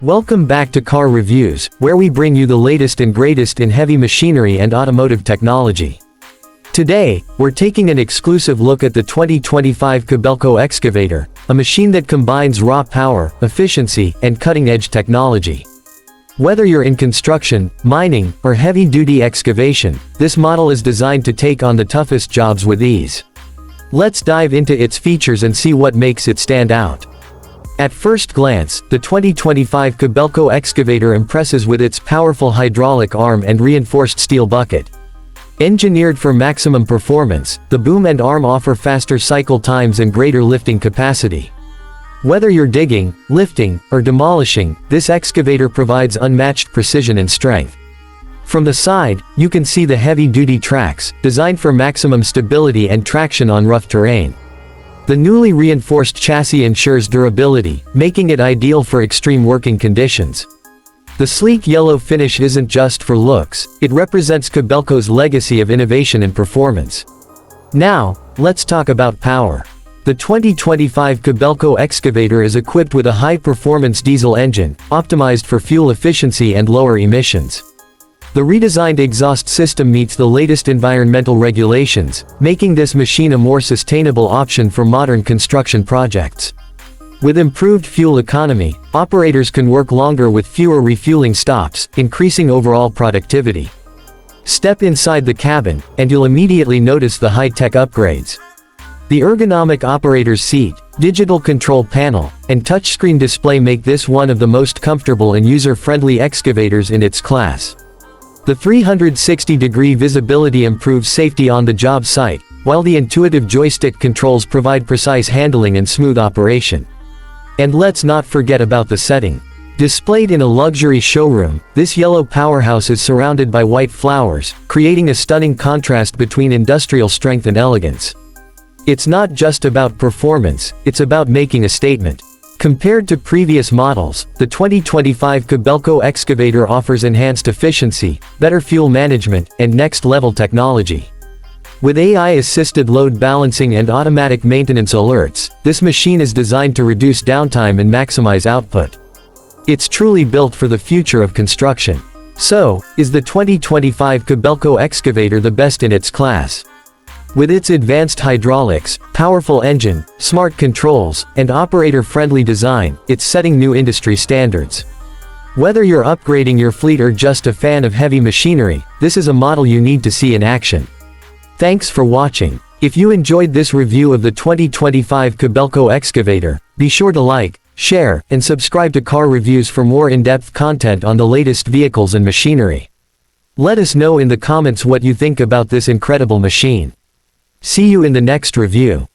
Welcome back to Car Reviews, where we bring you the latest and greatest in heavy machinery and automotive technology. Today, we're taking an exclusive look at the 2025 Kobelco Excavator, a machine that combines raw power, efficiency, and cutting-edge technology. Whether you're in construction, mining, or heavy-duty excavation, this model is designed to take on the toughest jobs with ease. Let's dive into its features and see what makes it stand out. At first glance, the 2025 Kobelco Excavator impresses with its powerful hydraulic arm and reinforced steel bucket. Engineered for maximum performance, the boom and arm offer faster cycle times and greater lifting capacity. Whether you're digging, lifting, or demolishing, this excavator provides unmatched precision and strength. From the side, you can see the heavy-duty tracks, designed for maximum stability and traction on rough terrain. The newly reinforced chassis ensures durability, making it ideal for extreme working conditions. The sleek yellow finish isn't just for looks, it represents Kobelco's legacy of innovation and performance. Now, let's talk about power. The 2025 Kobelco Excavator is equipped with a high-performance diesel engine, optimized for fuel efficiency and lower emissions. The redesigned exhaust system meets the latest environmental regulations, making this machine a more sustainable option for modern construction projects. With improved fuel economy, operators can work longer with fewer refueling stops, increasing overall productivity. Step inside the cabin, and you'll immediately notice the high-tech upgrades. The ergonomic operator's seat, digital control panel, and touchscreen display make this one of the most comfortable and user-friendly excavators in its class. The 360-degree visibility improves safety on the job site, while the intuitive joystick controls provide precise handling and smooth operation. And let's not forget about the setting. Displayed in a luxury showroom, this yellow powerhouse is surrounded by white flowers, creating a stunning contrast between industrial strength and elegance. It's not just about performance, it's about making a statement. Compared to previous models, the 2025 Kobelco Excavator offers enhanced efficiency, better fuel management, and next-level technology. With AI-assisted load balancing and automatic maintenance alerts, this machine is designed to reduce downtime and maximize output. It's truly built for the future of construction. So, is the 2025 Kobelco Excavator the best in its class? With its advanced hydraulics, powerful engine, smart controls, and operator-friendly design, it's setting new industry standards. Whether you're upgrading your fleet or just a fan of heavy machinery, this is a model you need to see in action. Thanks for watching. If you enjoyed this review of the 2025 Kobelco Excavator, be sure to like, share, and subscribe to Car Reviews for more in-depth content on the latest vehicles and machinery. Let us know in the comments what you think about this incredible machine. See you in the next review.